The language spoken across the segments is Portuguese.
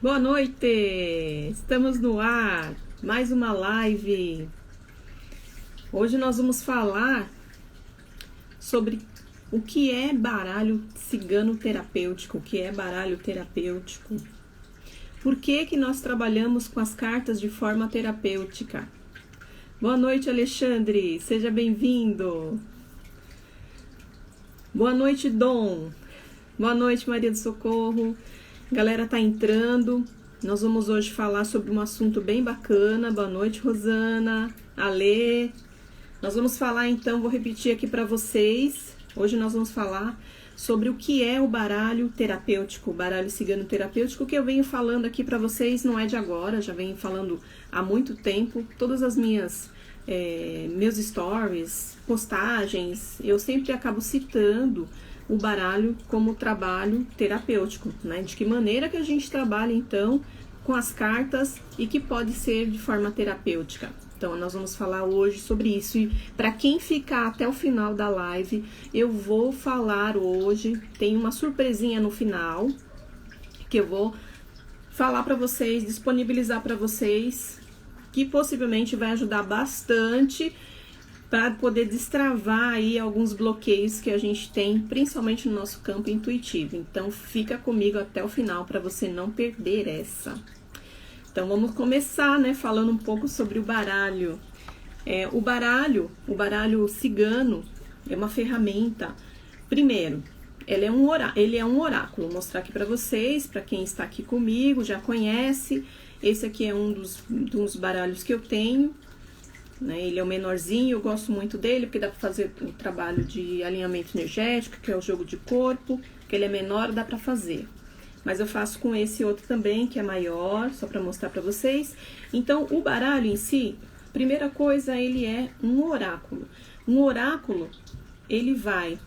Boa noite! Estamos no ar, mais uma live. Hoje nós vamos falar sobre o que é baralho cigano terapêutico, o que é baralho terapêutico. Por que nós trabalhamos com as cartas de forma terapêutica? Boa noite, Alexandre, seja bem-vindo. Boa noite, Dom. Boa noite, Maria do Socorro. Galera tá entrando. Nós vamos hoje falar sobre um assunto bem bacana. Boa noite, Rosana, Alê. Nós vamos falar então, vou repetir aqui para vocês. Hoje nós vamos falar sobre o que é o baralho terapêutico, o baralho cigano terapêutico, que eu venho falando aqui para vocês, não é de agora, já venho falando há muito tempo. Todas as meus stories, postagens, eu sempre acabo citando o baralho como trabalho terapêutico, né? De que maneira que a gente trabalha então com as cartas e que pode ser de forma terapêutica. Então nós vamos falar hoje sobre isso e para quem ficar até o final da live, eu vou falar hoje, tem uma surpresinha no final que eu vou falar para vocês, disponibilizar para vocês, que possivelmente vai ajudar bastante para poder destravar aí alguns bloqueios que a gente tem, principalmente no nosso campo intuitivo. Então, fica comigo até o final para você não perder essa. Então, vamos começar, né, falando um pouco sobre o baralho. O baralho cigano é uma ferramenta. Primeiro, ele é um oráculo. Vou mostrar aqui para vocês, para quem está aqui comigo, já conhece. Esse aqui é um dos baralhos que eu tenho. Ele é o menorzinho, eu gosto muito dele, porque dá para fazer o trabalho de alinhamento energético, que é o jogo de corpo, que ele é menor, dá para fazer. Mas eu faço com esse outro também, que é maior, só para mostrar para vocês. Então, o baralho em si, primeira coisa, ele é um oráculo. Um oráculo, ele vai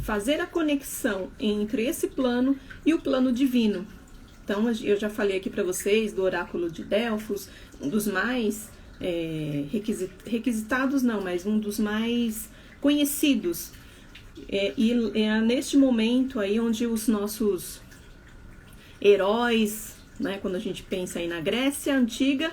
fazer a conexão entre esse plano e o plano divino. Então, eu já falei aqui para vocês do oráculo de Delfos, um dos mais requisitados não, mas um dos mais conhecidos. E é neste momento aí onde os nossos heróis, né, quando a gente pensa aí na Grécia Antiga,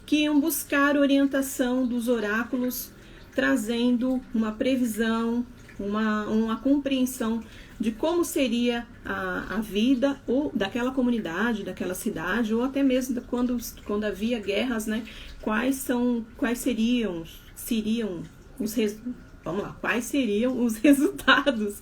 que iam buscar orientação dos oráculos, trazendo uma previsão, uma compreensão de como seria a vida ou daquela comunidade, daquela cidade, ou até mesmo quando havia guerras, né? Quais seriam os resultados,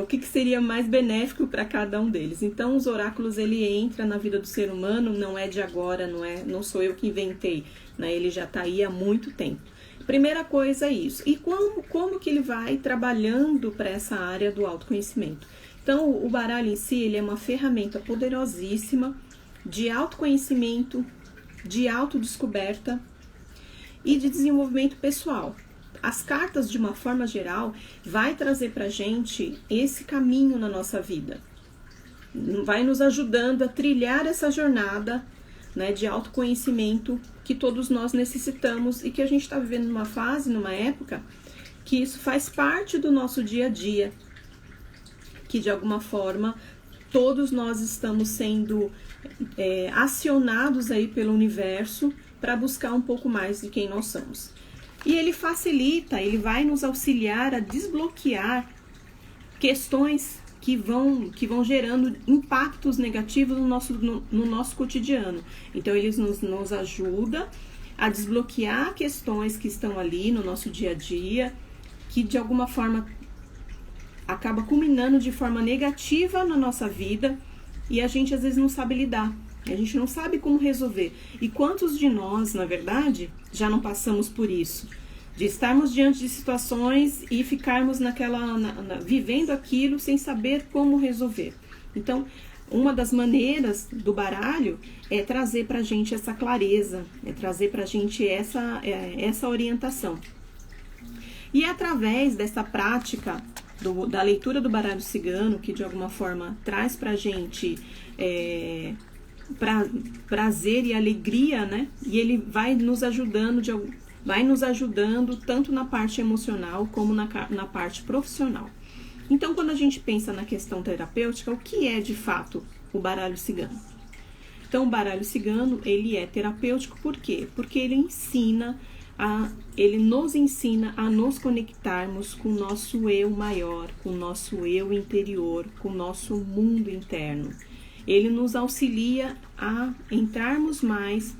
o que seria mais benéfico para cada um deles. Então, os oráculos, ele entra na vida do ser humano, não é de agora, não sou eu que inventei, né? Ele já está aí há muito tempo. Primeira coisa é isso. E como que ele vai trabalhando para essa área do autoconhecimento? Então, o baralho em si, ele é uma ferramenta poderosíssima de autoconhecimento, de autodescoberta e de desenvolvimento pessoal. As cartas, de uma forma geral, vai trazer pra gente esse caminho na nossa vida. Vai nos ajudando a trilhar essa jornada, né, de autoconhecimento que todos nós necessitamos e que a gente está vivendo numa fase, numa época, que isso faz parte do nosso dia a dia, que de alguma forma todos nós estamos sendo acionados aí pelo universo para buscar um pouco mais de quem nós somos. E ele facilita, ele vai nos auxiliar a desbloquear questões que vão gerando impactos negativos no nosso cotidiano. Então, eles nos ajuda a desbloquear questões que estão ali no nosso dia a dia, que de alguma forma acaba culminando de forma negativa na nossa vida e a gente às vezes não sabe lidar, a gente não sabe como resolver. E quantos de nós, na verdade, já não passamos por isso? De estarmos diante de situações e ficarmos vivendo aquilo sem saber como resolver. Então, uma das maneiras do baralho é trazer pra gente essa clareza, é trazer pra gente essa orientação. E através dessa prática da leitura do baralho cigano, que de alguma forma traz pra gente prazer e alegria, né? E ele vai nos ajudando tanto na parte emocional como na parte profissional. Então, quando a gente pensa na questão terapêutica, o que é de fato o baralho cigano. Então, o baralho cigano, ele é terapêutico por quê? Porque ele nos ensina a nos conectarmos com o nosso eu maior, com o nosso eu interior, com o nosso mundo interno. Ele nos auxilia a entrarmos mais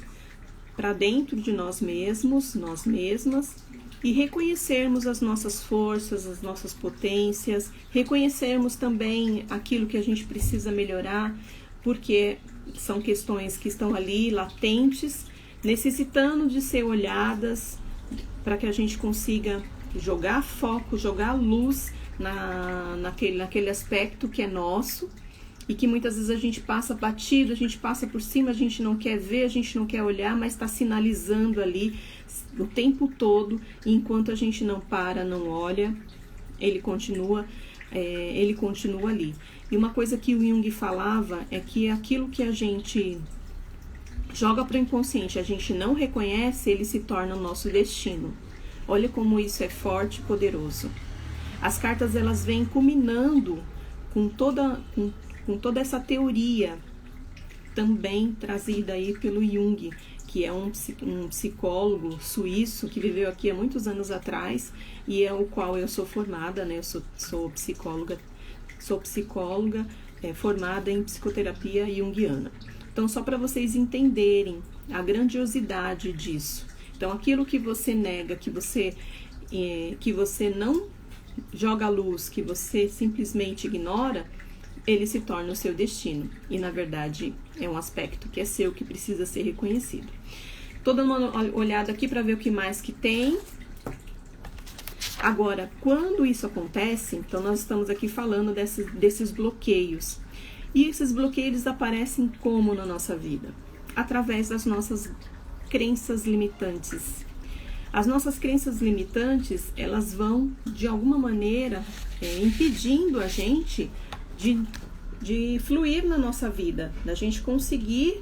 para dentro de nós mesmos, nós mesmas, e reconhecermos as nossas forças, as nossas potências, reconhecermos também aquilo que a gente precisa melhorar, porque são questões que estão ali latentes, necessitando de ser olhadas para que a gente consiga jogar foco, jogar luz naquele aspecto que é nosso e que muitas vezes a gente passa batido, a gente passa por cima, a gente não quer ver, a gente não quer olhar, mas está sinalizando ali o tempo todo, e enquanto a gente não para, não olha, ele continua ali. E uma coisa que o Jung falava é que aquilo que a gente joga para o inconsciente, a gente não reconhece, ele se torna o nosso destino. Olha como isso é forte e poderoso. As cartas, elas vêm culminando com toda essa teoria, também trazida aí pelo Jung, que é um psicólogo suíço que viveu aqui há muitos anos atrás e é o qual eu sou formada, né? Eu sou psicóloga formada em psicoterapia junguiana. Então, só para vocês entenderem a grandiosidade disso. Então, aquilo que você nega, que você não joga à luz, que você simplesmente ignora, ele se torna o seu destino. E, na verdade, é um aspecto que é seu, que precisa ser reconhecido. Tô dando uma olhada aqui para ver o que mais que tem. Agora, quando isso acontece, então nós estamos aqui falando desses bloqueios. E esses bloqueios aparecem como na nossa vida? Através das nossas crenças limitantes. As nossas crenças limitantes, elas vão, de alguma maneira, impedindo a gente de fluir na nossa vida, da gente conseguir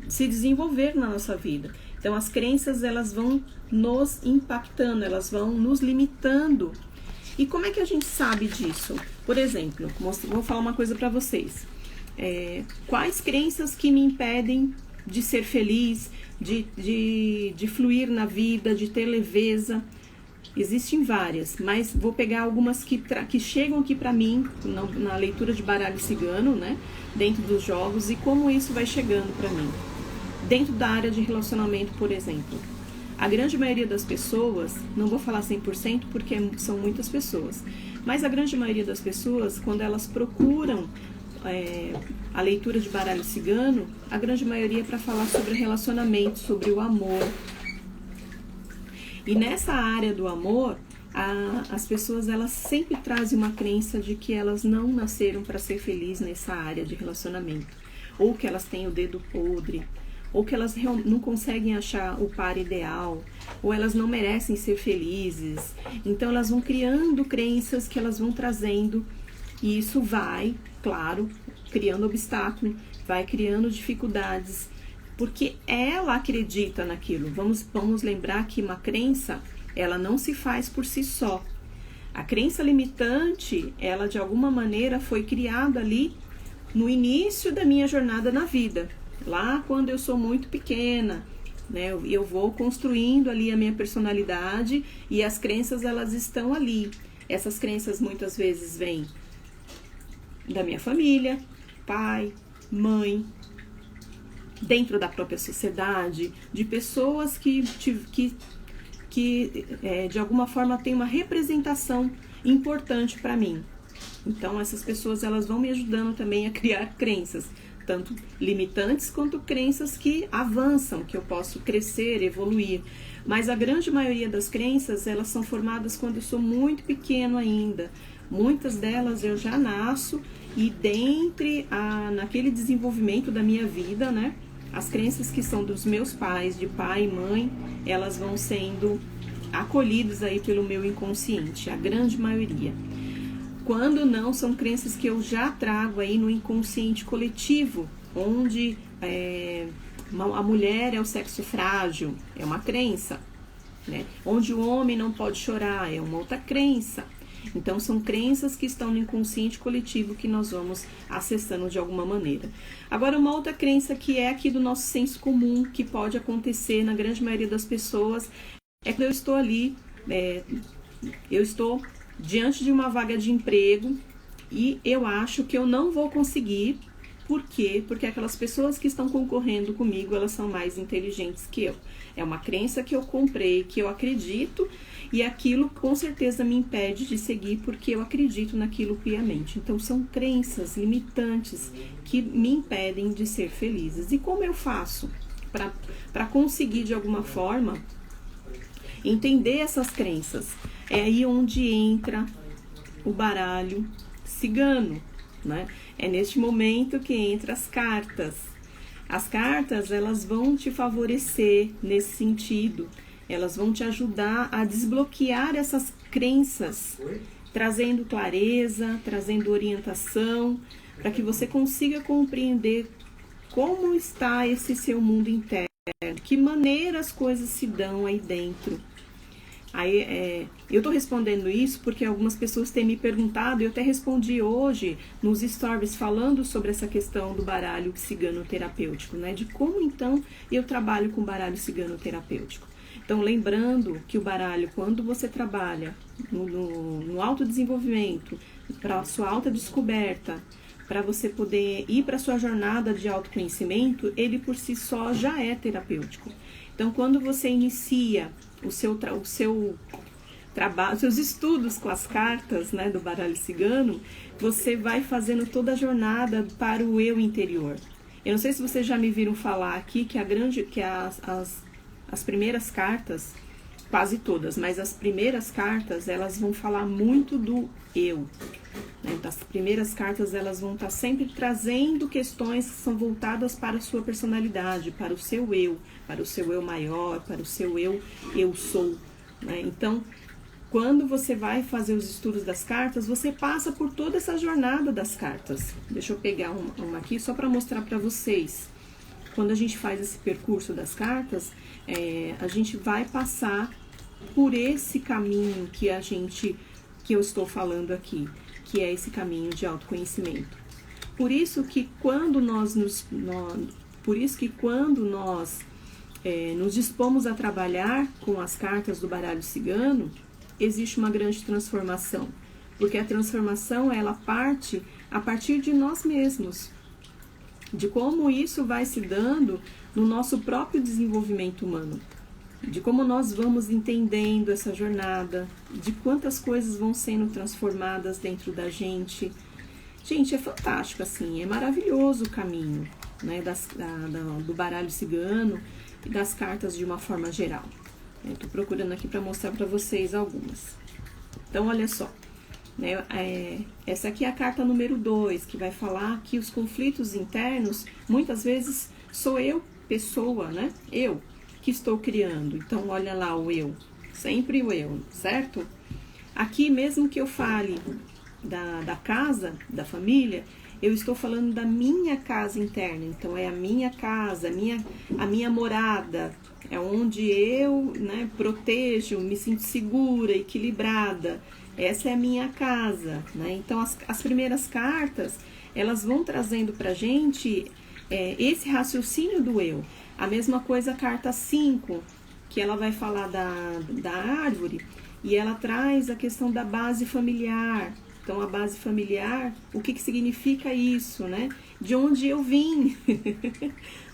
se desenvolver na nossa vida. Então, as crenças, elas vão nos impactando, elas vão nos limitando. E como é que a gente sabe disso? Por exemplo, vou falar uma coisa para vocês. Quais crenças que me impedem de ser feliz, de fluir na vida, de ter leveza? Existem várias, mas vou pegar algumas que chegam aqui para mim na leitura de baralho cigano, né? Dentro dos jogos, e como isso vai chegando para mim. Dentro da área de relacionamento, por exemplo. A grande maioria das pessoas, não vou falar 100% porque são muitas pessoas, mas a grande maioria das pessoas, quando elas procuram a leitura de baralho cigano, a grande maioria é para falar sobre relacionamento, sobre o amor. E nessa área do amor, as pessoas, elas sempre trazem uma crença de que elas não nasceram para ser felizes nessa área de relacionamento, ou que elas têm o dedo podre, ou que elas não conseguem achar o par ideal, ou elas não merecem ser felizes. Então elas vão criando crenças que elas vão trazendo, e isso vai, claro, criando obstáculo, vai criando dificuldades, porque ela acredita naquilo. Vamos lembrar que uma crença, ela não se faz por si só. A crença limitante, ela de alguma maneira foi criada ali no início da minha jornada na vida. Lá quando eu sou muito pequena, né, eu vou construindo ali a minha personalidade e as crenças, elas estão ali. Essas crenças muitas vezes vêm da minha família, pai, mãe, dentro da própria sociedade, de pessoas que de alguma forma têm uma representação importante para mim. Então essas pessoas, elas vão me ajudando também a criar crenças, tanto limitantes quanto crenças que avançam, que eu posso crescer, evoluir. Mas a grande maioria das crenças, elas são formadas quando eu sou muito pequeno ainda. Muitas delas eu já nasço e naquele desenvolvimento da minha vida, né? As crenças que são dos meus pais, de pai e mãe, elas vão sendo acolhidas aí pelo meu inconsciente, a grande maioria. Quando não, são crenças que eu já trago aí no inconsciente coletivo, onde a mulher é o sexo frágil, é uma crença, né? Onde o homem não pode chorar, é uma outra crença. Então, são crenças que estão no inconsciente coletivo que nós vamos acessando de alguma maneira. Agora, uma outra crença que é aqui do nosso senso comum, que pode acontecer na grande maioria das pessoas, é que eu estou ali, eu estou diante de uma vaga de emprego e eu acho que eu não vou conseguir. Por quê? Porque aquelas pessoas que estão concorrendo comigo, elas são mais inteligentes que eu. É uma crença que eu comprei, que eu acredito, e aquilo com certeza me impede de seguir porque eu acredito naquilo piamente. Então, são crenças limitantes que me impedem de ser felizes. E como eu faço para conseguir, de alguma forma, entender essas crenças? É aí onde entra o baralho cigano, né? É neste momento que entra as cartas. As cartas, elas vão te favorecer nesse sentido. Elas vão te ajudar a desbloquear essas crenças, trazendo clareza, trazendo orientação, para que você consiga compreender como está esse seu mundo interno, de que maneira as coisas se dão aí dentro. Aí, eu estou respondendo isso porque algumas pessoas têm me perguntado, e eu até respondi hoje nos stories falando sobre essa questão do baralho cigano terapêutico, né? De como então eu trabalho com baralho cigano terapêutico. Então, lembrando que o baralho, quando você trabalha no autodesenvolvimento, para a sua autodescoberta, para você poder ir para a sua jornada de autoconhecimento, ele por si só já é terapêutico. Então, quando você inicia os seus estudos com as cartas, né, do baralho cigano, você vai fazendo toda a jornada para o eu interior. Eu não sei se vocês já me viram falar aqui que as primeiras cartas, quase todas, mas as primeiras cartas, elas vão falar muito do eu. Né? As primeiras cartas, elas vão estar sempre trazendo questões que são voltadas para a sua personalidade, para o seu eu maior, para o seu eu sou. Né? Então, quando você vai fazer os estudos das cartas, você passa por toda essa jornada das cartas. Deixa eu pegar uma aqui só para mostrar para vocês. Quando a gente faz esse percurso das cartas, a gente vai passar por esse caminho que eu estou falando aqui, que é esse caminho de autoconhecimento. Por isso que quando nós nos dispomos a trabalhar com as cartas do baralho cigano, existe uma grande transformação, porque a transformação ela parte a partir de nós mesmos, de como isso vai se dando no nosso próprio desenvolvimento humano, de como nós vamos entendendo essa jornada, de quantas coisas vão sendo transformadas dentro da gente. Gente, é fantástico, assim, é maravilhoso o caminho, né, do baralho cigano e das cartas de uma forma geral. Eu tô procurando aqui para mostrar para vocês algumas. Então, olha só, né, essa aqui é a carta número 2, que vai falar que os conflitos internos, muitas vezes, sou eu, pessoa, né, eu, que estou criando. Então, olha lá o eu, sempre o eu, certo? Aqui, mesmo que eu fale da casa, da família, eu estou falando da minha casa interna. Então, é a minha casa, a minha morada, é onde eu, né, protejo, me sinto segura, equilibrada. Essa é a minha casa, né? Então, as primeiras cartas, elas vão trazendo pra gente esse raciocínio do eu. A mesma coisa a carta 5, que ela vai falar da árvore, e ela traz a questão da base familiar. Então, a base familiar, o que significa isso, né? De onde eu vim.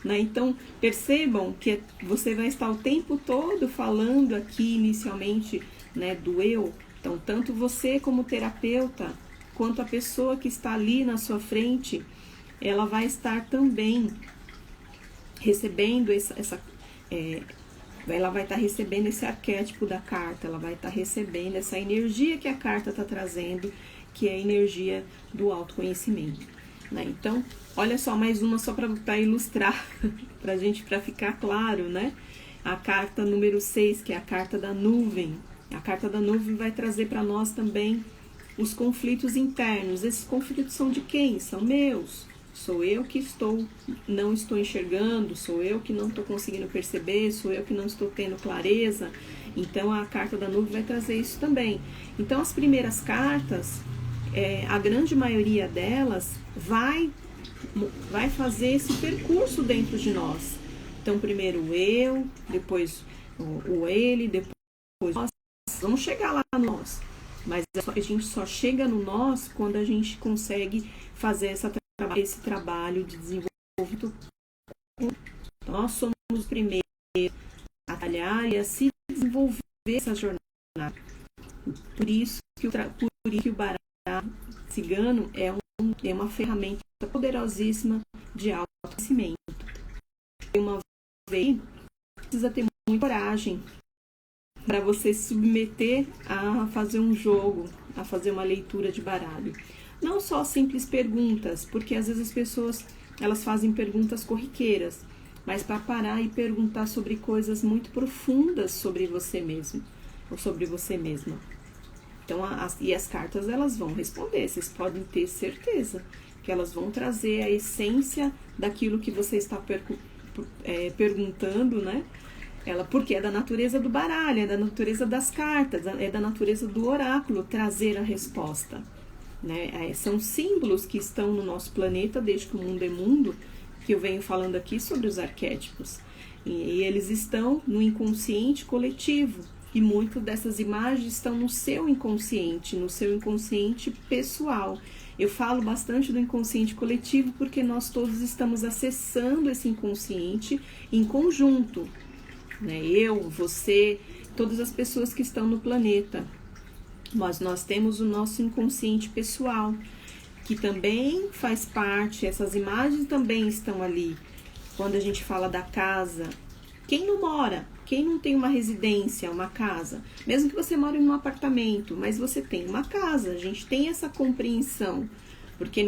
Né? Então, percebam que você vai estar o tempo todo falando aqui, inicialmente, né, do eu. Então, tanto você como terapeuta, quanto a pessoa que está ali na sua frente, ela vai estar também recebendo ela vai estar recebendo esse arquétipo da carta, ela vai estar recebendo essa energia que a carta está trazendo, que é a energia do autoconhecimento. Né? Então, olha só, mais uma só para ilustrar, para ficar claro, né? A carta número 6, que é a carta da nuvem. A carta da nuvem vai trazer para nós também os conflitos internos. Esses conflitos são de quem? São meus, Sou eu que não estou enxergando, sou eu que não estou conseguindo perceber, sou eu que não estou tendo clareza. Então a carta da nuvem vai trazer isso também. Então as primeiras cartas, a grande maioria delas vai fazer esse percurso dentro de nós. Então primeiro o eu, depois o ele, depois nós. Vamos chegar lá no nós. Mas a gente só chega no nós quando a gente consegue fazer esse trabalho de desenvolvimento. Então, nós somos os primeiros a trabalhar e a se desenvolver essa jornada. Por isso que o baralho cigano é uma ferramenta poderosíssima de autoconhecimento. Uma vez, precisa ter muita coragem para você se submeter a fazer um jogo, a fazer uma leitura de baralho. Não só simples perguntas, porque às vezes as pessoas elas fazem perguntas corriqueiras, mas para parar e perguntar sobre coisas muito profundas sobre você mesmo ou sobre você mesma. Então, as cartas elas vão responder, vocês podem ter certeza que elas vão trazer a essência daquilo que você está perguntando, né? Porque é da natureza do baralho, é da natureza das cartas, é da natureza do oráculo trazer a resposta. Né? São símbolos que estão no nosso planeta desde que o mundo é mundo, que eu venho falando aqui sobre os arquétipos. E eles estão no inconsciente coletivo. E muitas dessas imagens estão no seu inconsciente pessoal. Eu falo bastante do inconsciente coletivo porque nós todos estamos acessando esse inconsciente em conjunto. Né? Eu, você, todas as pessoas que estão no planeta. Mas nós temos o nosso inconsciente pessoal, que também faz parte, essas imagens também estão ali. Quando a gente fala da casa, quem não mora? Quem não tem uma residência, uma casa? Mesmo que você more em um apartamento, mas você tem uma casa, a gente tem essa compreensão, porque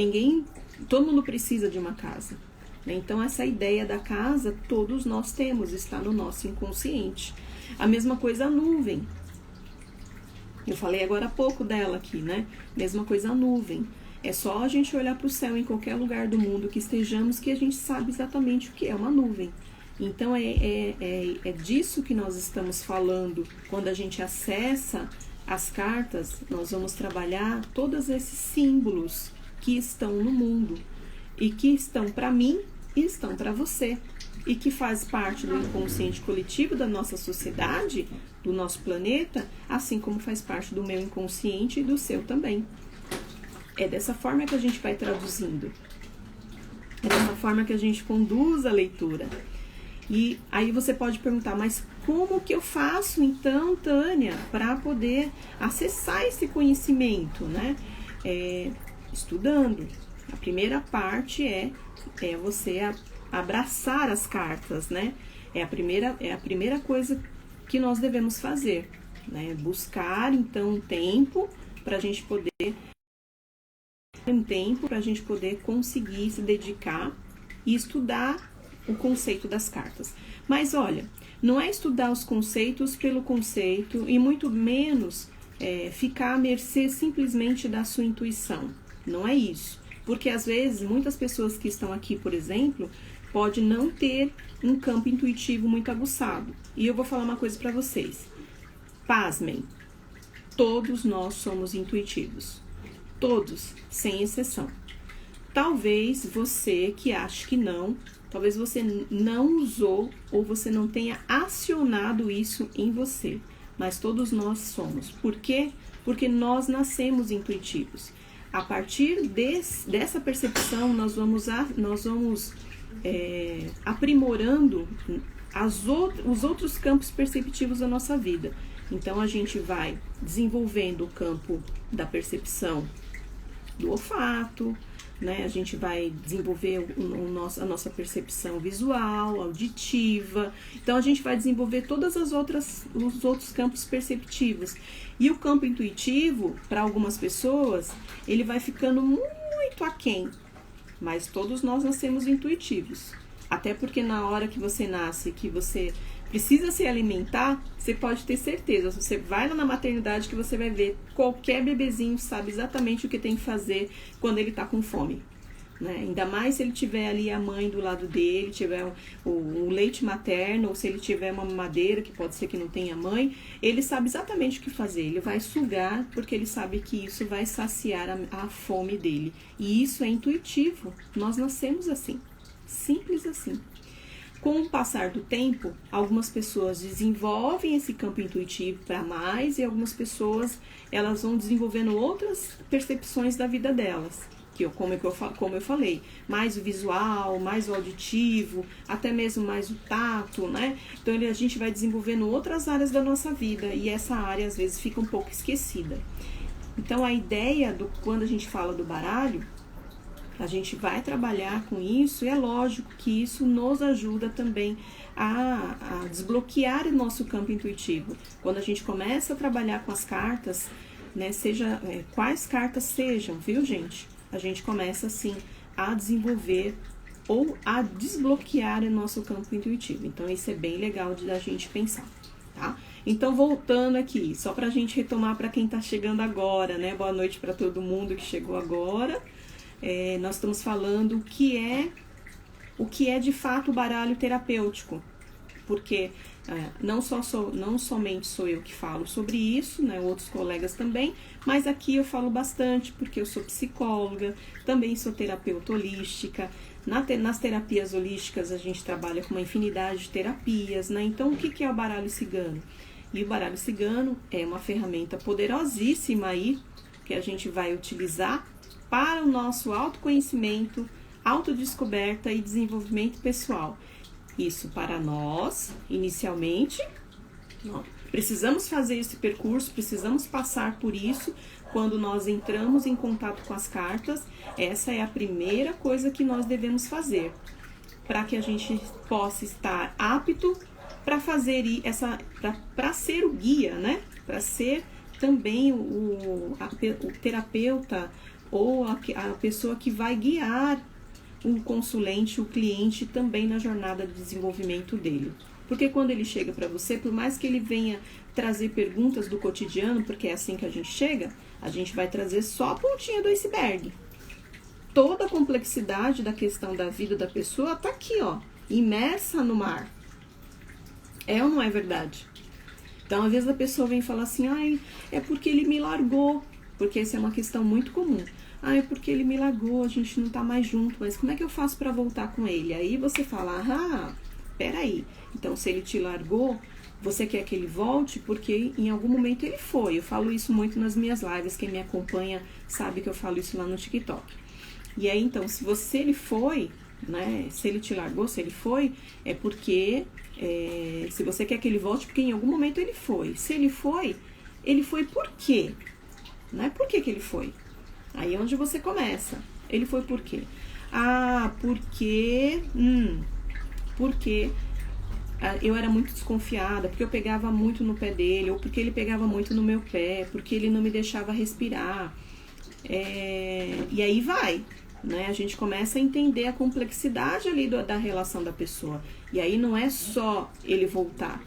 todo mundo precisa de uma casa. Então essa ideia da casa, todos nós temos, está no nosso inconsciente. A mesma coisa a nuvem. Eu falei agora há pouco dela aqui, né? Mesma coisa a nuvem. É só a gente olhar para o céu em qualquer lugar do mundo que estejamos que a gente sabe exatamente o que é uma nuvem. Então é disso que nós estamos falando. Quando a gente acessa as cartas, nós vamos trabalhar todos esses símbolos que estão no mundo e que estão para mim e estão para você. E que faz parte do inconsciente coletivo da nossa sociedade, do nosso planeta, assim como faz parte do meu inconsciente e do seu também. É dessa forma que a gente vai traduzindo. É dessa forma que a gente conduz a leitura. E aí você pode perguntar, mas como que eu faço então, Tânia, para poder acessar esse conhecimento, né? Estudando. A primeira parte é você abraçar as cartas, né? É a primeira coisa que nós devemos fazer, né? Buscar, então, um tempo para a gente poder conseguir se dedicar e estudar o conceito das cartas. Mas olha, não é estudar os conceitos pelo conceito e muito menos ficar à mercê simplesmente da sua intuição. Não é isso. Porque às vezes muitas pessoas que estão aqui, por exemplo, pode não ter um campo intuitivo muito aguçado. E eu vou falar uma coisa para vocês. Pasmem, todos nós somos intuitivos. Todos, sem exceção. Talvez você que ache que não, talvez você não usou ou você não tenha acionado isso em você. Mas todos nós somos. Por quê? Porque nós nascemos intuitivos. A partir dessa percepção, nós vamos aprimorando os outros campos perceptivos da nossa vida. Então, a gente vai desenvolvendo o campo da percepção do olfato, né? A gente vai desenvolver a nossa percepção visual, auditiva. Então, a gente vai desenvolver todos os outros campos perceptivos. E o campo intuitivo, para algumas pessoas, ele vai ficando muito aquém. Mas todos nós nascemos intuitivos. Até porque na hora que você nasce, que você precisa se alimentar, você pode ter certeza. Você vai lá na maternidade que você vai ver, qualquer bebezinho sabe exatamente o que tem que fazer quando ele está com fome. né? Ainda mais se ele tiver ali a mãe do lado dele, tiver o leite materno, ou se ele tiver uma mamadeira, que pode ser que não tenha mãe, ele sabe exatamente o que fazer. Ele vai sugar, porque ele sabe que isso vai saciar a fome dele. E isso é intuitivo. Nós nascemos assim. Simples assim. Com o passar do tempo, algumas pessoas desenvolvem esse campo intuitivo para mais e algumas pessoas elas vão desenvolvendo outras percepções da vida delas. Como eu falei, mais o visual, mais o auditivo, até mesmo mais o tato, né? Então a gente vai desenvolvendo outras áreas da nossa vida e essa área às vezes fica um pouco esquecida. Então a ideia quando a gente fala do baralho, a gente vai trabalhar com isso e é lógico que isso nos ajuda também a desbloquear o nosso campo intuitivo. Quando a gente começa a trabalhar com as cartas, né, seja quais cartas sejam, viu, gente? A gente começa assim a desenvolver ou a desbloquear o nosso campo intuitivo. Então isso é bem legal da gente pensar, tá? Então voltando aqui, só pra gente retomar para quem tá chegando agora, né? Boa noite para todo mundo que chegou agora. Nós estamos falando o que é de fato o baralho terapêutico, porque não somente sou eu que falo sobre isso, né, outros colegas também, mas aqui eu falo bastante porque eu sou psicóloga, também sou terapeuta holística. Nas terapias holísticas a gente trabalha com uma infinidade de terapias, né? Então o que é o baralho cigano? E o baralho cigano é uma ferramenta poderosíssima aí que a gente vai utilizar para o nosso autoconhecimento, autodescoberta e desenvolvimento pessoal. Isso para nós, inicialmente, precisamos fazer esse percurso, precisamos passar por isso. Quando nós entramos em contato com as cartas, essa é a primeira coisa que nós devemos fazer, para que a gente possa estar apto para fazer para ser o guia, né? Para ser também o terapeuta, ou a pessoa que vai guiar o consulente, o cliente também na jornada de desenvolvimento dele. Porque quando ele chega para você, por mais que ele venha trazer perguntas do cotidiano, porque é assim que a gente chega, a gente vai trazer só a pontinha do iceberg. Toda a complexidade da questão da vida da pessoa tá aqui, ó, imersa no mar. É ou não é verdade? Então, às vezes a pessoa vem falar assim, ai, é porque ele me largou. Porque essa é uma questão muito comum. Ah, é porque ele me largou, a gente não tá mais junto, mas como é que eu faço para voltar com ele? Aí você fala, peraí, então se ele te largou, você quer que ele volte porque em algum momento ele foi. Eu falo isso muito nas minhas lives, quem me acompanha sabe que eu falo isso lá no TikTok. E aí, então, se ele foi, né, se ele te largou, se ele foi, é porque, se você quer que ele volte, porque em algum momento ele foi. Se ele foi por quê? Não é por que ele foi. Aí é onde você começa. Ele foi por quê? Porque eu era muito desconfiada, porque eu pegava muito no pé dele, ou porque ele pegava muito no meu pé, porque ele não me deixava respirar. E aí vai, né? A gente começa a entender a complexidade ali da relação da pessoa. E aí não é só ele voltar.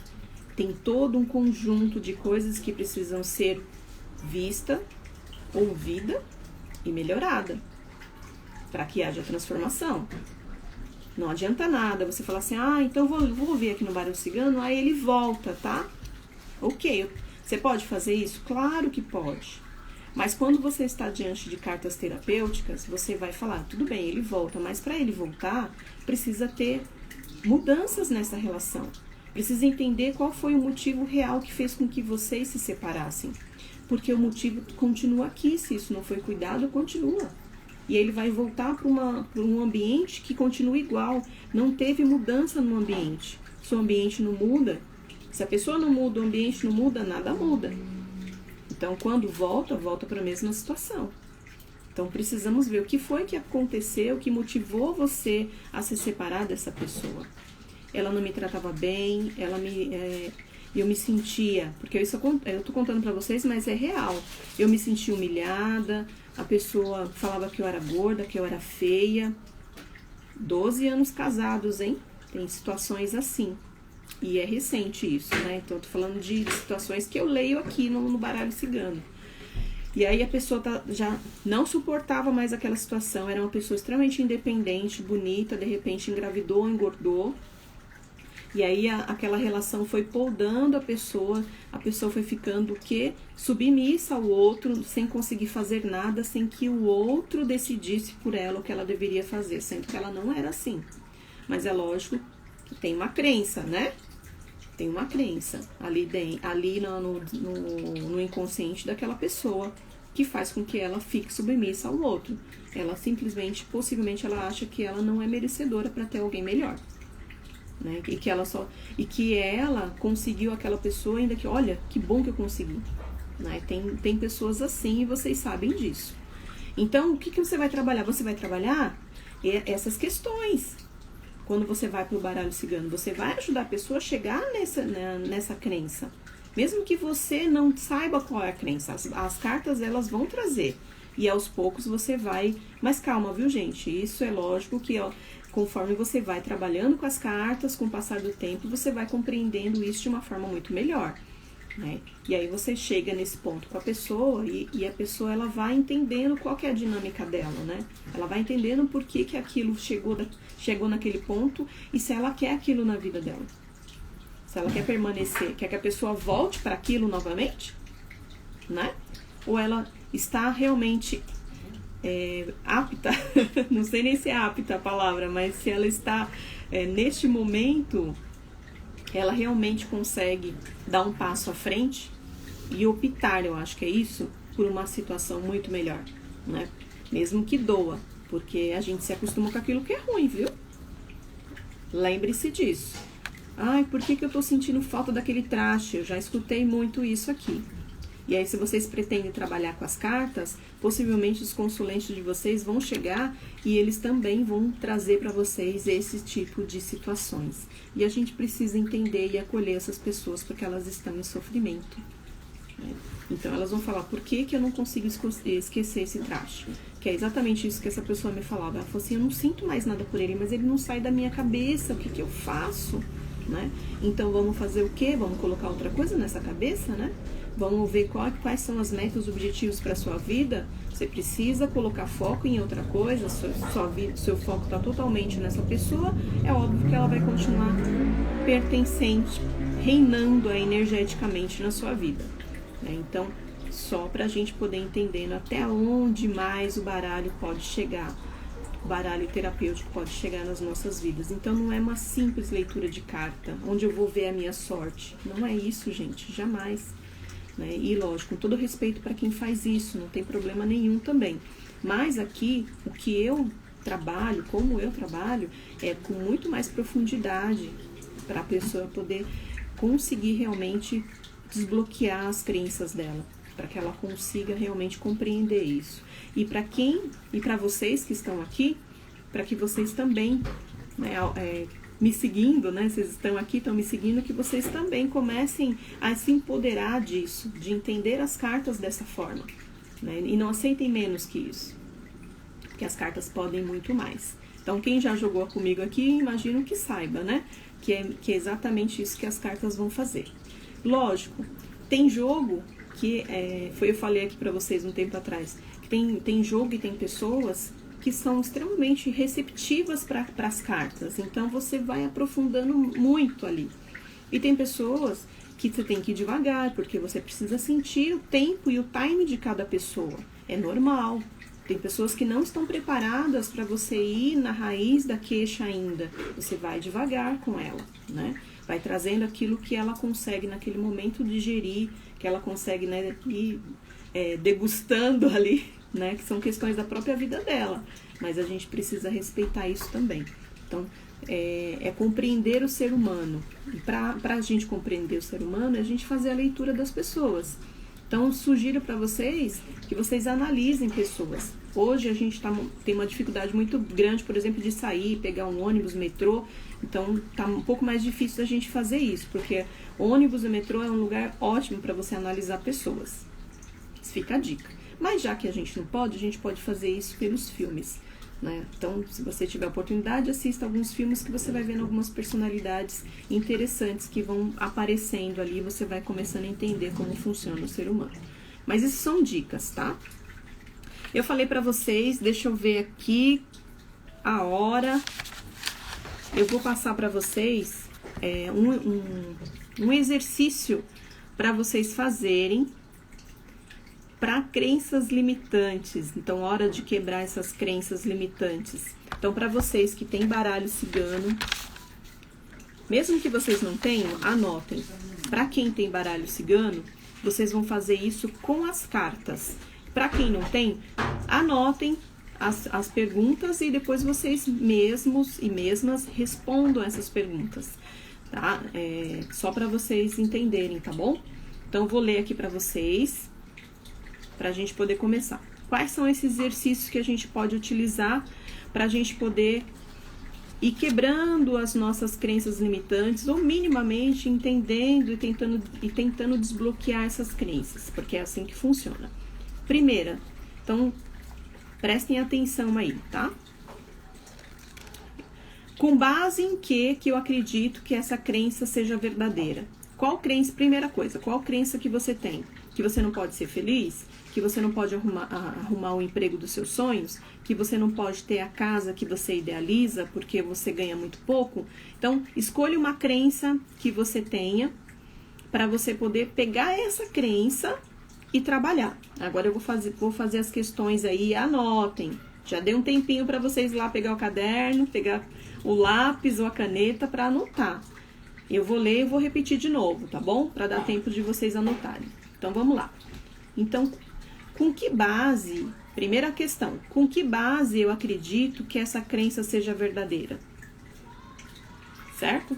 Tem todo um conjunto de coisas que precisam ser vista, ouvida e melhorada para que haja transformação. Não adianta nada você falar assim, então vou ver aqui no baralho cigano, aí ele volta, tá? Ok, você pode fazer isso? Claro que pode. Mas quando você está diante de cartas terapêuticas, você vai falar, tudo bem, ele volta, mas para ele voltar, precisa ter mudanças nessa relação. Precisa entender qual foi o motivo real que fez com que vocês se separassem. Porque o motivo continua aqui, se isso não foi cuidado, continua. E ele vai voltar para um ambiente que continua igual. Não teve mudança no ambiente. Se o ambiente não muda, se a pessoa não muda, o ambiente não muda, nada muda. Então, quando volta para a mesma situação. Então, precisamos ver o que foi que aconteceu, o que motivou você a se separar dessa pessoa. Ela não me tratava bem, eu me sentia, porque eu tô contando pra vocês, mas é real. Eu me sentia humilhada, a pessoa falava que eu era gorda, que eu era feia. 12 anos casados, hein? Tem situações assim. E é recente isso, né? Então, eu tô falando de situações que eu leio aqui no baralho cigano. E aí a pessoa já não suportava mais aquela situação, era uma pessoa extremamente independente, bonita, de repente engravidou, engordou. E aí aquela relação foi podando a pessoa foi ficando o quê? Submissa ao outro, sem conseguir fazer nada, sem que o outro decidisse por ela o que ela deveria fazer, sendo que ela não era assim. Mas é lógico que tem uma crença, né? Tem uma crença ali no inconsciente daquela pessoa que faz com que ela fique submissa ao outro. Ela simplesmente, possivelmente, ela acha que ela não é merecedora para ter alguém melhor. Né? E que ela conseguiu aquela pessoa ainda que, olha, que bom que eu consegui. Né? Tem pessoas assim e vocês sabem disso. Então, o que você vai trabalhar? Você vai trabalhar essas questões. Quando você vai para o baralho cigano, você vai ajudar a pessoa a chegar nessa crença. Mesmo que você não saiba qual é a crença, as cartas elas vão trazer. E aos poucos você vai... Mas calma, viu, gente? Isso é lógico que conforme você vai trabalhando com as cartas, com o passar do tempo, você vai compreendendo isso de uma forma muito melhor. Né? E aí você chega nesse ponto com a pessoa e a pessoa ela vai entendendo qual que é a dinâmica dela, né? Ela vai entendendo por que aquilo chegou naquele ponto e se ela quer aquilo na vida dela. Se ela quer permanecer, quer que a pessoa volte para aquilo novamente, né? Ou ela está realmente apta, não sei nem se é apta a palavra, mas se ela está neste momento, ela realmente consegue dar um passo à frente e optar, eu acho que é isso, por uma situação muito melhor, né? Mesmo que doa, porque a gente se acostuma com aquilo que é ruim, viu? Lembre-se disso. Ai, por que eu tô sentindo falta daquele traste? Eu já escutei muito isso aqui. E aí, se vocês pretendem trabalhar com as cartas, possivelmente os consulentes de vocês vão chegar e eles também vão trazer para vocês esse tipo de situações. E a gente precisa entender e acolher essas pessoas porque elas estão em sofrimento. Né? Então, elas vão falar, por que eu não consigo esquecer esse traste? Que é exatamente isso que essa pessoa me falava. Ela falou assim, eu não sinto mais nada por ele, mas ele não sai da minha cabeça, o que eu faço? Né? Então, vamos fazer o quê? Vamos colocar outra coisa nessa cabeça, né? Vamos ver quais são as metas, os objetivos para a sua vida. Você precisa colocar foco em outra coisa, seu foco está totalmente nessa pessoa. É óbvio que ela vai continuar pertencente, reinando energeticamente na sua vida. Né? Então, só para a gente poder entender até onde mais o baralho pode chegar. O baralho terapêutico pode chegar nas nossas vidas. Então, não é uma simples leitura de carta, onde eu vou ver a minha sorte. Não é isso, gente, jamais. Né? E lógico, com todo respeito para quem faz isso, não tem problema nenhum também. Mas aqui, o que eu trabalho, como eu trabalho, é com muito mais profundidade para a pessoa poder conseguir realmente desbloquear as crenças dela, para que ela consiga realmente compreender isso. E para vocês que estão aqui, para que vocês também, né, me seguindo, né? Vocês estão aqui, estão me seguindo, que vocês também comecem a se empoderar disso, de entender as cartas dessa forma, né? E não aceitem menos que isso, porque as cartas podem muito mais. Então, quem já jogou comigo aqui, imagino que saiba, né? Que é exatamente isso que as cartas vão fazer. Lógico, tem jogo que, eu falei aqui pra vocês um tempo atrás, que tem jogo e tem pessoas que são extremamente receptivas para as cartas. Então, você vai aprofundando muito ali. E tem pessoas que você tem que ir devagar, porque você precisa sentir o tempo e o time de cada pessoa. É normal. Tem pessoas que não estão preparadas para você ir na raiz da queixa ainda. Você vai devagar com ela, né? Vai trazendo aquilo que ela consegue naquele momento digerir, que ela consegue, né, ir degustando ali, né, que são questões da própria vida dela, mas a gente precisa respeitar isso também. Então, é compreender o ser humano. E para a gente compreender o ser humano, é a gente fazer a leitura das pessoas. Então, sugiro para vocês que vocês analisem pessoas. Hoje a gente tem uma dificuldade muito grande, por exemplo, de sair, pegar um ônibus, metrô. Então, tá um pouco mais difícil da gente fazer isso, porque ônibus e metrô é um lugar ótimo para você analisar pessoas. Isso fica a dica. Mas já que a gente não pode, a gente pode fazer isso pelos filmes, né? Então, se você tiver oportunidade, assista alguns filmes que você vai vendo algumas personalidades interessantes que vão aparecendo ali e você vai começando a entender como funciona o ser humano. Mas isso são dicas, tá? Eu falei pra vocês, deixa eu ver aqui a hora. Eu vou passar pra vocês um exercício para vocês fazerem para crenças limitantes. Então, hora de quebrar essas crenças limitantes. Então, para vocês que tem baralho cigano, mesmo que vocês não tenham, anotem. Para quem tem baralho cigano, vocês vão fazer isso com as cartas. Para quem não tem, anotem as perguntas e depois vocês mesmos e mesmas respondam essas perguntas, tá? Só para vocês entenderem, tá bom? Então, eu vou ler aqui para vocês, para a gente poder começar. Quais são esses exercícios que a gente pode utilizar para a gente poder ir quebrando as nossas crenças limitantes, ou minimamente entendendo e tentando desbloquear essas crenças, porque é assim que funciona. Primeira, então, prestem atenção aí, tá? Com base em que eu acredito que essa crença seja verdadeira? Qual crença, primeira coisa, qual crença que você tem? Que você não pode ser feliz? Que você não pode arrumar o emprego dos seus sonhos? Que você não pode ter a casa que você idealiza porque você ganha muito pouco? Então, escolha uma crença que você tenha para você poder pegar essa crença e trabalhar. Agora eu vou fazer as questões aí, anotem. Já dei um tempinho para vocês lá pegar o caderno, pegar o lápis ou a caneta para anotar. Eu vou ler e vou repetir de novo, tá bom? Para dar tempo de vocês anotarem. Então, vamos lá. Então, com que base, primeira questão, com que base eu acredito que essa crença seja verdadeira? Certo?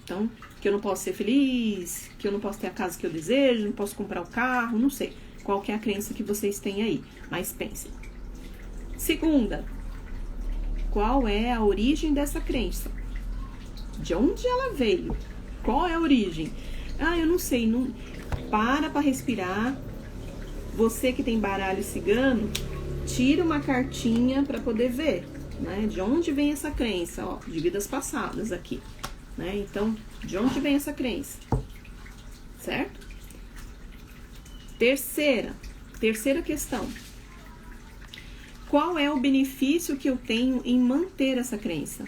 Então, que eu não posso ser feliz, que eu não posso ter a casa que eu desejo, não posso comprar o carro, não sei. Qual que é a crença que vocês têm aí? Mas pensem. Segunda, qual é a origem dessa crença? De onde ela veio? Qual é a origem? Ah, eu não sei. Não... Para respirar. Você que tem baralho cigano, tira uma cartinha para poder ver, né? De onde vem essa crença? Ó, de vidas passadas aqui, né? Então, de onde vem essa crença? Certo? Terceira questão. Qual é o benefício que eu tenho em manter essa crença?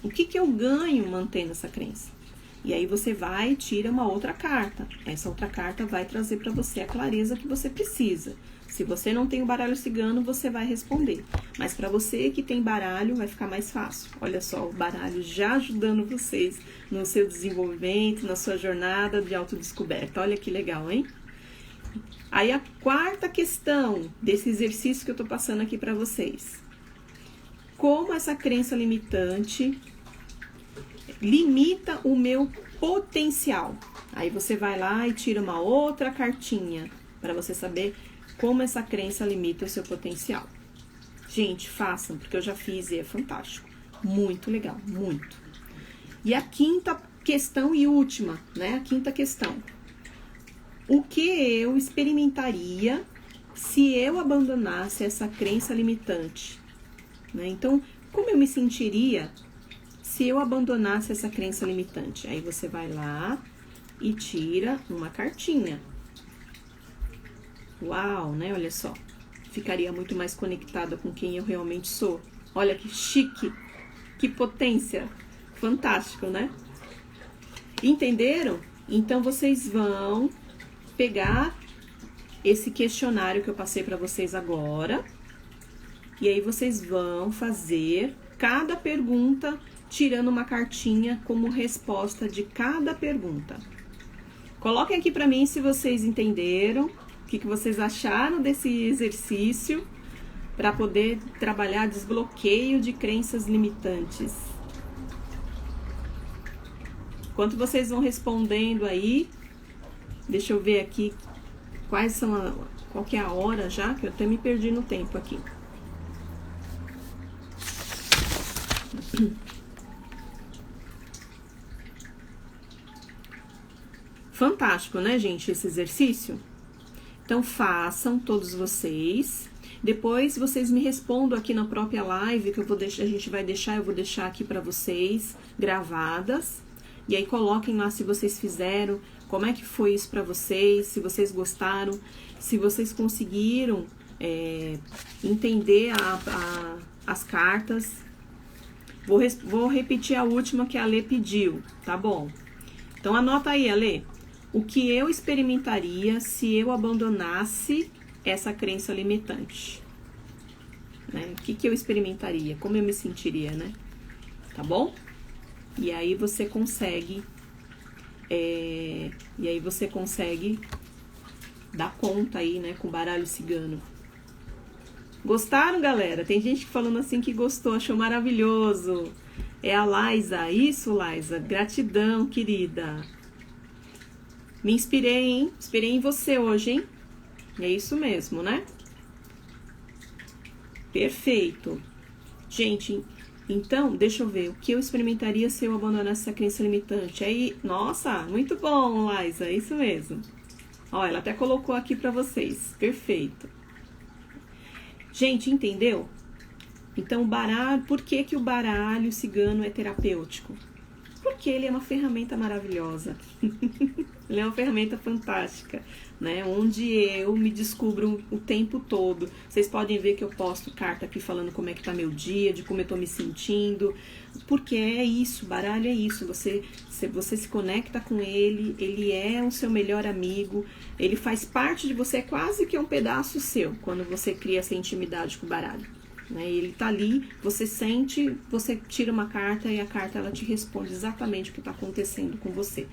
O que eu ganho mantendo essa crença? E aí você vai e tira uma outra carta. Essa outra carta vai trazer para você a clareza que você precisa. Se você não tem o baralho cigano, você vai responder. Mas para você que tem baralho, vai ficar mais fácil. Olha só, o baralho já ajudando vocês no seu desenvolvimento, na sua jornada de autodescoberta. Olha que legal, hein? Aí a quarta questão desse exercício que eu tô passando aqui para vocês. Como essa crença limitante limita o meu potencial? Aí você vai lá e tira uma outra cartinha para você saber como essa crença limita o seu potencial. Gente, façam, porque eu já fiz e é fantástico. Muito legal, muito. E a quinta questão e última, né? A quinta questão. O que eu experimentaria se eu abandonasse essa crença limitante? Né? Então, como eu me sentiria se eu abandonasse essa crença limitante? Aí você vai lá e tira uma cartinha. Uau, né? Olha só. Ficaria muito mais conectada com quem eu realmente sou. Olha que chique, que potência. Fantástico, né? Entenderam? Então, vocês vão pegar esse questionário que eu passei para vocês agora. E aí, vocês vão fazer cada pergunta tirando uma cartinha como resposta de cada pergunta. Coloquem aqui para mim se vocês entenderam, o que vocês acharam desse exercício para poder trabalhar desbloqueio de crenças limitantes. Enquanto vocês vão respondendo aí, deixa eu ver aqui qual que é a hora já, que eu até me perdi no tempo aqui. Fantástico, né, gente, esse exercício? Então, façam todos vocês. Depois, vocês me respondam aqui na própria live, que eu vou deixar aqui para vocês, gravadas. E aí coloquem lá se vocês fizeram, como é que foi isso para vocês, se vocês gostaram, se vocês conseguiram entender as cartas. Vou repetir a última que a Lê pediu, tá bom? Então anota aí, Lê. O que eu experimentaria se eu abandonasse essa crença limitante? Né? O que eu experimentaria? Como eu me sentiria, né? Tá bom? E aí você consegue dar conta aí, né, com o baralho cigano. Gostaram, galera? Tem gente falando assim que gostou, achou maravilhoso. É a Laisa. Isso, Laisa. Gratidão, querida. Me inspirei, hein? Inspirei em você hoje, hein? É isso mesmo, né? Perfeito. Gente, então, deixa eu ver. O que eu experimentaria se eu abandonasse essa crença limitante? Aí, nossa, muito bom, Laisa. É isso mesmo. Ó, ela até colocou aqui pra vocês. Perfeito. Gente, entendeu? Então, o baralho, por que o baralho cigano é terapêutico? Porque ele é uma ferramenta maravilhosa. Ele é uma ferramenta fantástica, né? Onde eu me descubro o tempo todo. Vocês podem ver que eu posto carta aqui falando como é que tá meu dia, de como eu tô me sentindo. Porque é isso, baralho é isso. Você se conecta com ele, ele é o seu melhor amigo, ele faz parte de você, é quase que um pedaço seu, quando você cria essa intimidade com o baralho. Né? Ele tá ali, você sente, você tira uma carta e a carta ela te responde exatamente o que está acontecendo com você.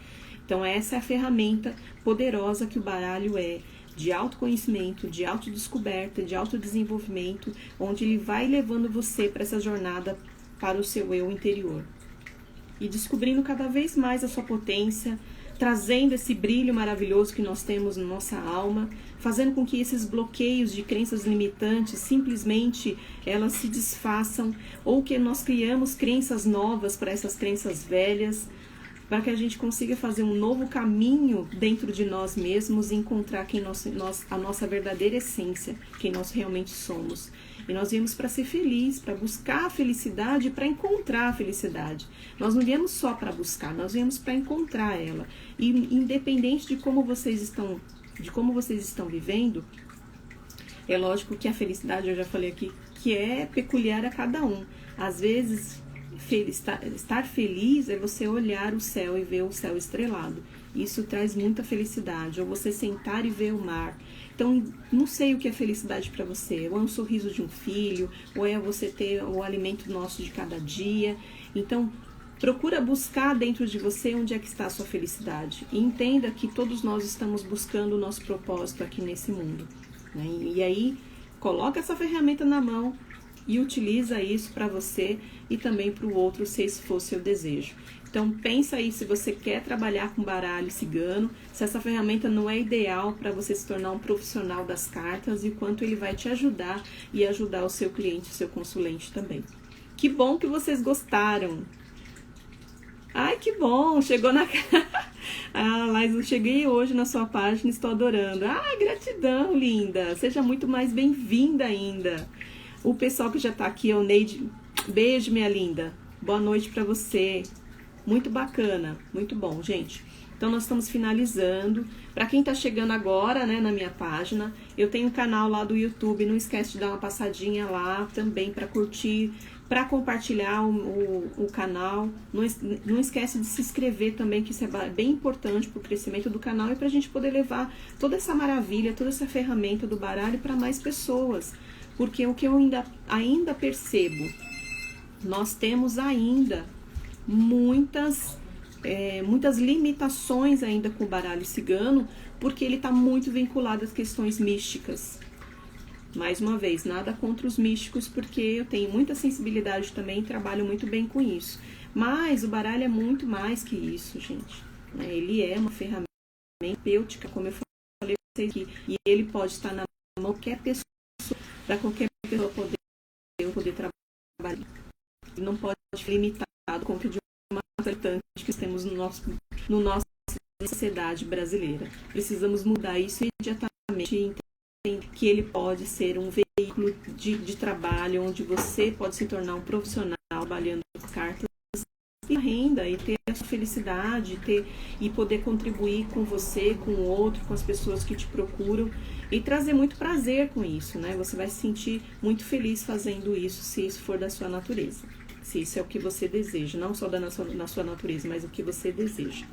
Então essa é a ferramenta poderosa que o baralho é, de autoconhecimento, de autodescoberta, de autodesenvolvimento, onde ele vai levando você para essa jornada para o seu eu interior. E descobrindo cada vez mais a sua potência, trazendo esse brilho maravilhoso que nós temos na nossa alma, fazendo com que esses bloqueios de crenças limitantes simplesmente elas se desfaçam, ou que nós criamos crenças novas para essas crenças velhas, para que a gente consiga fazer um novo caminho dentro de nós mesmos e encontrar a nossa verdadeira essência, quem nós realmente somos. E nós viemos para ser feliz, para buscar a felicidade, para encontrar a felicidade. Nós não viemos só para buscar, nós viemos para encontrar ela. E independente de como vocês estão vivendo, é lógico que a felicidade, eu já falei aqui, que é peculiar a cada um. Às vezes, estar feliz é você olhar o céu e ver o céu estrelado. Isso traz muita felicidade. Ou você sentar e ver o mar. Então, não sei o que é felicidade para você. Ou é um sorriso de um filho, ou é você ter o alimento nosso de cada dia. Então, procura buscar dentro de você onde é que está a sua felicidade. E entenda que todos nós estamos buscando o nosso propósito aqui nesse mundo. Né? E aí, coloca essa ferramenta na mão e utiliza isso para você e também para o outro, se esse for seu desejo. Então, pensa aí se você quer trabalhar com baralho cigano, se essa ferramenta não é ideal para você se tornar um profissional das cartas e o quanto ele vai te ajudar e ajudar o seu cliente, o seu consulente também. Que bom que vocês gostaram! Ai, que bom! Chegou na... Ah, Laís, eu cheguei hoje na sua página e estou adorando. Ah, gratidão, linda! Seja muito mais bem-vinda ainda. O pessoal que já tá aqui, o Neide, beijo, minha linda. Boa noite para você. Muito bacana, muito bom, gente. Então, nós estamos finalizando. Para quem tá chegando agora, né, na minha página, eu tenho um canal lá do YouTube. Não esquece de dar uma passadinha lá também para curtir, para compartilhar o canal. Não esquece de se inscrever também, que isso é bem importante para o crescimento do canal e para a gente poder levar toda essa maravilha, toda essa ferramenta do baralho para mais pessoas. Porque o que eu ainda percebo, nós temos ainda muitas limitações ainda com o baralho cigano, porque ele está muito vinculado às questões místicas. Mais uma vez, nada contra os místicos, porque eu tenho muita sensibilidade também e trabalho muito bem com isso. Mas o baralho é muito mais que isso, gente. Ele é uma ferramenta terapêutica, como eu falei para vocês aqui, e ele pode estar na mão de qualquer pessoa, para qualquer pessoa poder trabalhar. Ele não pode ser limitado contra de uma tratante que temos no nossa sociedade brasileira. Precisamos mudar isso imediatamente e entender que ele pode ser um veículo de trabalho onde você pode se tornar um profissional trabalhando com cartas e renda e ter a sua felicidade, e poder contribuir com você, com o outro, com as pessoas que te procuram e trazer muito prazer com isso, né? Você vai se sentir muito feliz fazendo isso, se isso for da sua natureza, se isso é o que você deseja, não só na sua natureza, mas o que você deseja,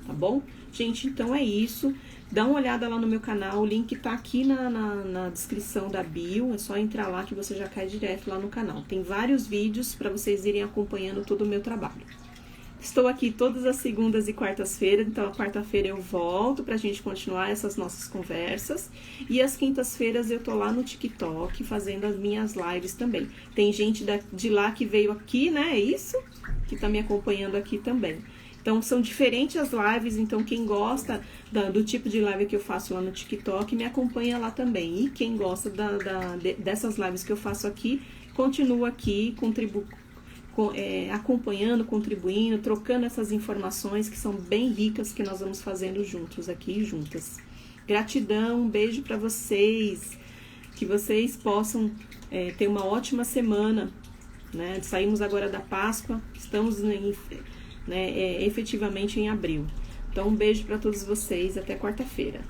tá bom? Gente, então é isso. Dá uma olhada lá no meu canal, o link tá aqui na descrição da bio, é só entrar lá que você já cai direto lá no canal. Tem vários vídeos para vocês irem acompanhando todo o meu trabalho. Estou aqui todas as segundas e quartas-feiras, então a quarta-feira eu volto pra gente continuar essas nossas conversas. E às quintas-feiras eu tô lá no TikTok fazendo as minhas lives também. Tem gente de lá que veio aqui, né? É isso? Que tá me acompanhando aqui também. Então, são diferentes as lives, então quem gosta do tipo de live que eu faço lá no TikTok, me acompanha lá também. E quem gosta dessas lives que eu faço aqui, continua aqui, acompanhando, contribuindo, trocando essas informações que são bem ricas, que nós vamos fazendo juntos aqui e juntas. Gratidão, um beijo para vocês, que vocês possam ter uma ótima semana, né? Saímos agora da Páscoa, estamos efetivamente em abril. Então, um beijo para todos vocês, até quarta-feira.